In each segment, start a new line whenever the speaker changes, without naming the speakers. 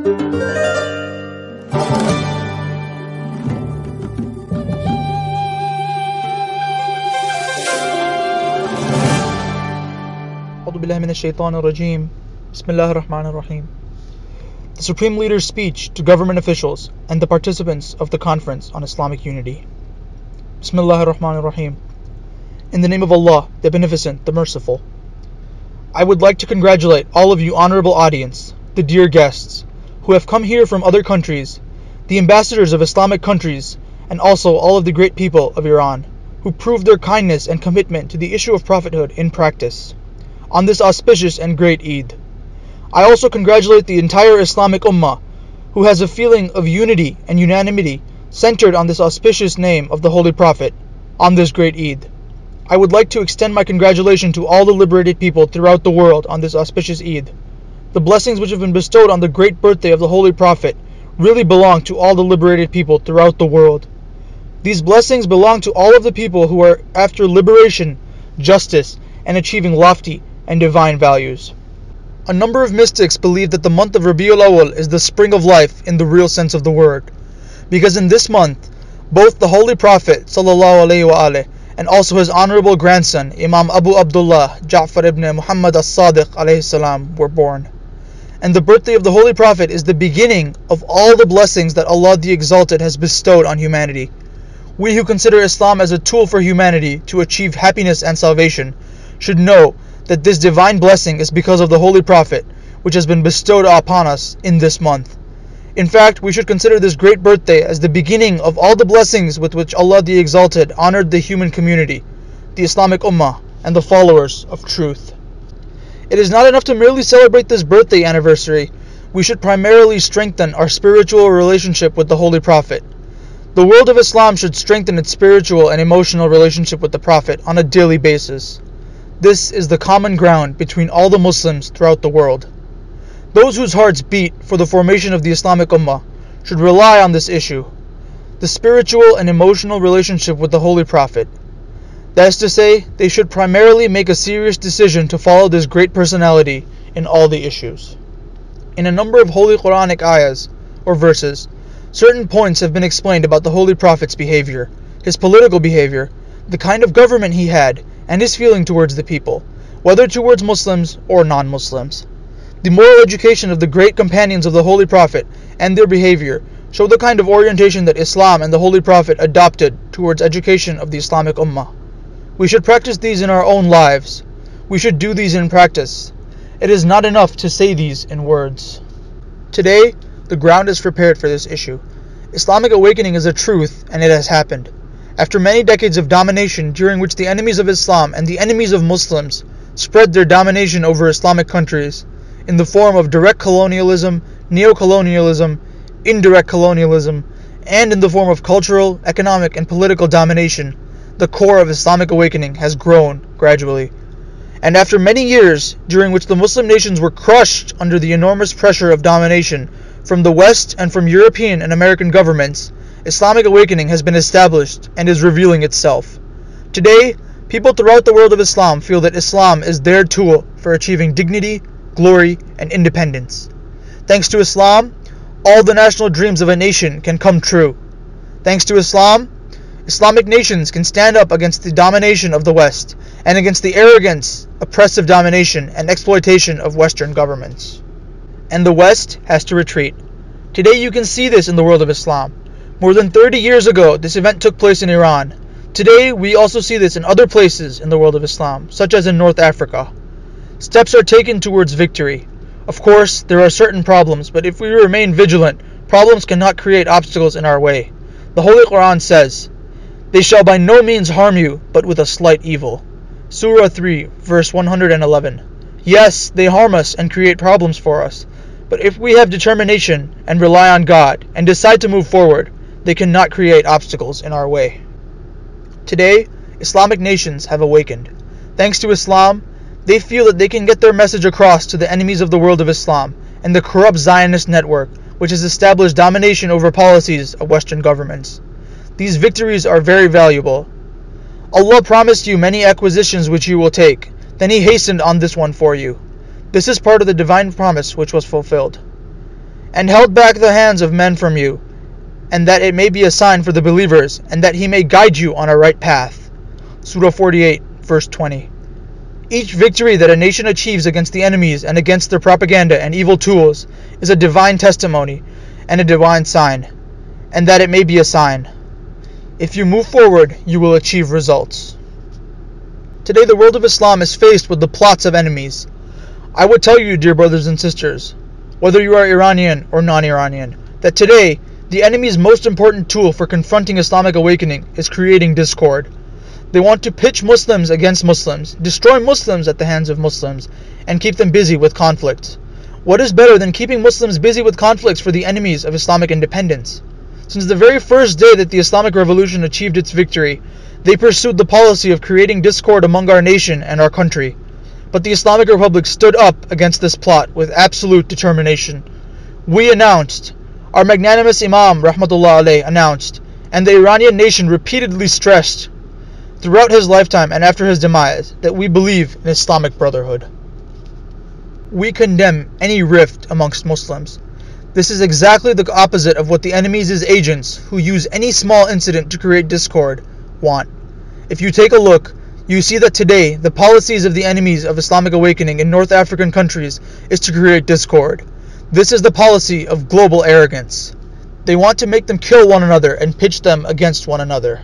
Bismillahir Rahmanir Rahim. The Supreme Leader's speech to government officials and the participants of the Conference on Islamic Unity. Bismillahir Rahmanir Rahim. In the name of Allah, the Beneficent, the Merciful. I would like to congratulate all of you honorable audience, the dear guests, who have come here from other countries, the ambassadors of Islamic countries, and also all of the great people of Iran, who proved their kindness and commitment to the issue of prophethood in practice, on this auspicious and great Eid. I also congratulate the entire Islamic Ummah, who has a feeling of unity and unanimity centered on this auspicious name of the Holy Prophet, on this great Eid. I would like to extend my congratulations to all the liberated people throughout the world on this auspicious Eid. The blessings which have been bestowed on the great birthday of the Holy Prophet really belong to all the liberated people throughout the world. These blessings belong to all of the people who are after liberation, justice, and achieving lofty and divine values. A number of mystics believe that the month of Rabiul Awwal is the spring of life in the real sense of the word, because in this month, both the Holy Prophet ﷺ and also his honorable grandson, Imam Abu Abdullah Ja'far ibn Muhammad as-Sadiq ﷺ were born. And the birthday of the Holy Prophet is the beginning of all the blessings that Allah the Exalted has bestowed on humanity. We who consider Islam as a tool for humanity to achieve happiness and salvation should know that this divine blessing is because of the Holy Prophet, which has been bestowed upon us in this month. In fact, we should consider this great birthday as the beginning of all the blessings with which Allah the Exalted honored the human community, the Islamic Ummah, and the followers of truth. It is not enough to merely celebrate this birthday anniversary. We should primarily strengthen our spiritual relationship with the Holy Prophet. The world of Islam should strengthen its spiritual and emotional relationship with the Prophet on a daily basis. This is the common ground between all the Muslims throughout the world. Those whose hearts beat for the formation of the Islamic Ummah should rely on this issue, the spiritual and emotional relationship with the Holy Prophet. That is to say, they should primarily make a serious decision to follow this great personality in all the issues. In a number of Holy Quranic ayahs, or verses, certain points have been explained about the Holy Prophet's behavior, his political behavior, the kind of government he had, and his feeling towards the people, whether towards Muslims or non-Muslims. The moral education of the great companions of the Holy Prophet and their behavior show the kind of orientation that Islam and the Holy Prophet adopted towards education of the Islamic Ummah. We should practice these in our own lives. We should do these in practice. It is not enough to say these in words. Today, the ground is prepared for this issue. Islamic awakening is a truth, and it has happened. After many decades of domination during which the enemies of Islam and the enemies of Muslims spread their domination over Islamic countries in the form of direct colonialism, neo-colonialism, indirect colonialism, and in the form of cultural, economic, and political domination, the core of Islamic awakening has grown gradually. And after many years during which the Muslim nations were crushed under the enormous pressure of domination from the West and from European and American governments, Islamic awakening has been established and is revealing itself. Today, people throughout the world of Islam feel that Islam is their tool for achieving dignity, glory, and independence. Thanks to Islam, all the national dreams of a nation can come true. Thanks to Islam, Islamic nations can stand up against the domination of the West and against the arrogance, oppressive domination, and exploitation of Western governments. And the West has to retreat. Today you can see this in the world of Islam. More than 30 years ago, this event took place in Iran. Today, we also see this in other places in the world of Islam, such as in North Africa. Steps are taken towards victory. Of course, there are certain problems, but if we remain vigilant, problems cannot create obstacles in our way. The Holy Quran says, "They shall by no means harm you, but with a slight evil." Surah 3, verse 111. Yes, they harm us and create problems for us, but if we have determination and rely on God and decide to move forward, they cannot create obstacles in our way. Today, Islamic nations have awakened. Thanks to Islam, they feel that they can get their message across to the enemies of the world of Islam and the corrupt Zionist network, which has established domination over policies of Western governments. These victories are very valuable. Allah promised you many acquisitions which you will take. Then He hastened on this one for you. This is part of the divine promise which was fulfilled. and held back the hands of men from you, and that it may be a sign for the believers, and that he may guide you on a right path. Surah 48, verse 20. Each victory that a nation achieves against the enemies and against their propaganda and evil tools is a divine testimony and a divine sign, and that it may be a sign. If you move forward, you will achieve results. Today the world of Islam is faced with the plots of enemies. I would tell you, dear brothers and sisters, whether you are Iranian or non-Iranian, that today the enemy's most important tool for confronting Islamic awakening is creating discord. They want to pitch Muslims against Muslims, destroy Muslims at the hands of Muslims, and keep them busy with conflicts. What is better than keeping Muslims busy with conflicts for the enemies of Islamic independence? Since the very first day that the Islamic Revolution achieved its victory, they pursued the policy of creating discord among our nation and our country. But the Islamic Republic stood up against this plot with absolute determination. We announced, our magnanimous Imam Rahmatullah Alayh announced, and the Iranian nation repeatedly stressed throughout his lifetime and after his demise, that we believe in Islamic brotherhood. We condemn any rift amongst Muslims. This is exactly the opposite of what the enemy's agents, who use any small incident to create discord, want. If you take a look, you see that today the policies of the enemies of Islamic awakening in North African countries is to create discord. This is the policy of global arrogance. They want to make them kill one another and pitch them against one another.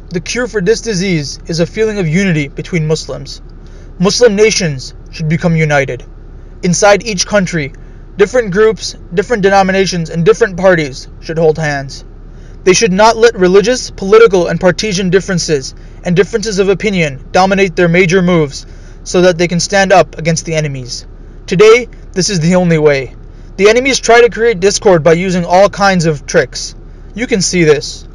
The cure for this disease is a feeling of unity between Muslims. Muslim nations should become united. Inside each country, different groups, different denominations, and different parties should hold hands. They should not let religious, political, and partisan differences and differences of opinion dominate their major moves so that they can stand up against the enemies. Today, this is the only way. The enemies try to create discord by using all kinds of tricks. You can see this.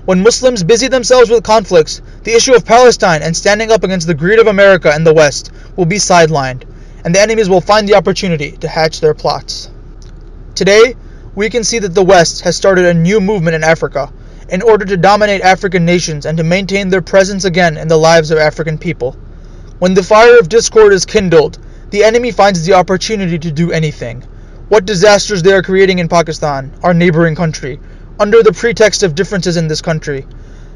When Muslims busy themselves with conflicts, the issue of Palestine and standing up against the greed of America and the West will be sidelined, and the enemies will find the opportunity to hatch their plots. Today, we can see that the West has started a new movement in Africa in order to dominate African nations and to maintain their presence again in the lives of African people. When the fire of discord is kindled, the enemy finds the opportunity to do anything. What disasters they are creating in Pakistan, our neighboring country, under the pretext of differences in this country.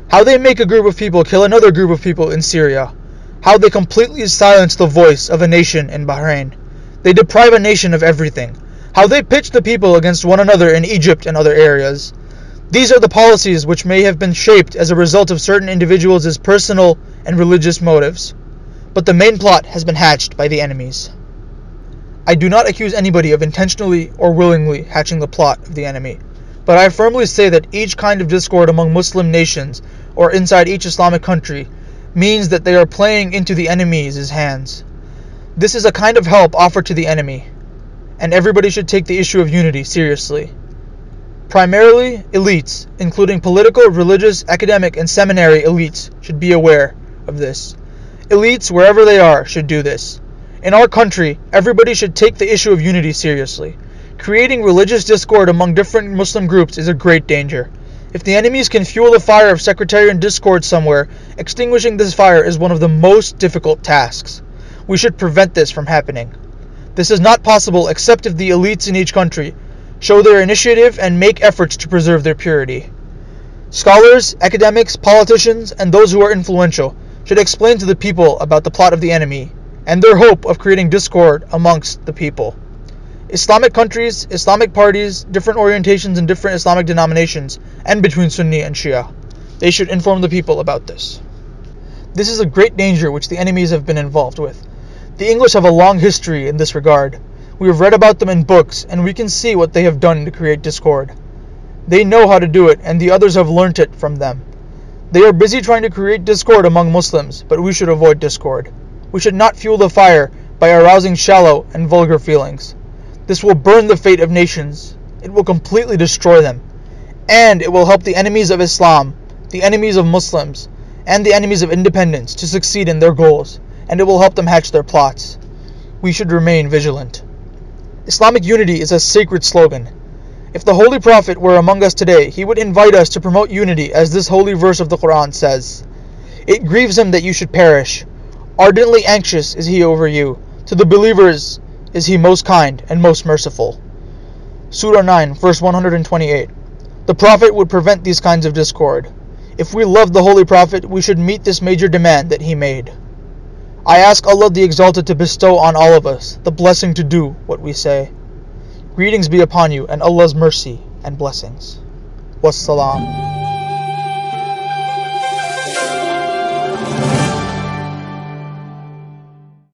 How they make a group of people kill another group of people in Syria. How they completely silence the voice of a nation in Bahrain. They deprive a nation of everything. How they pitch the people against one another in Egypt and other areas. These are the policies which may have been shaped as a result of certain individuals' personal and religious motives. But the main plot has been hatched by the enemies. I do not accuse anybody of intentionally or willingly hatching the plot of the enemy. But I firmly say that each kind of discord among Muslim nations or inside each Islamic country means that they are playing into the enemy's hands. This is a kind of help offered to the enemy, and everybody should take the issue of unity seriously. Primarily, elites, including political, religious, academic, and seminary elites, should be aware of this. Elites, wherever they are, should do this. In our country, everybody should take the issue of unity seriously. Creating religious discord among different Muslim groups is a great danger. If the enemies can fuel a fire of sectarian discord somewhere, extinguishing this fire is one of the most difficult tasks. We should prevent this from happening. This is not possible except if the elites in each country show their initiative and make efforts to preserve their purity. Scholars, academics, politicians, and those who are influential should explain to the people about the plot of the enemy and their hope of creating discord amongst the people. Islamic countries, Islamic parties, different orientations and different Islamic denominations, and between Sunni and Shia. They should inform the people about this. This is a great danger which the enemies have been involved with. The English have a long history in this regard. We have read about them in books, and we can see what they have done to create discord. They know how to do it, and the others have learnt it from them. They are busy trying to create discord among Muslims, but we should avoid discord. We should not fuel the fire by arousing shallow and vulgar feelings. This will burn the fate of nations. It will completely destroy them. And it will help the enemies of Islam, the enemies of Muslims, and the enemies of independence to succeed in their goals, and it will help them hatch their plots. We should remain vigilant. Islamic unity is a sacred slogan. If the Holy Prophet were among us today, he would invite us to promote unity, as this holy verse of the Quran says. It grieves him that you should perish. Ardently anxious is he over you. To the believers is he most kind and most merciful. Surah 9, verse 128. The Prophet would prevent these kinds of discord. If we love the Holy Prophet, we should meet this major demand that he made. I ask Allah the Exalted to bestow on all of us the blessing to do what we say. Greetings be upon you and Allah's mercy and blessings. Wassalam.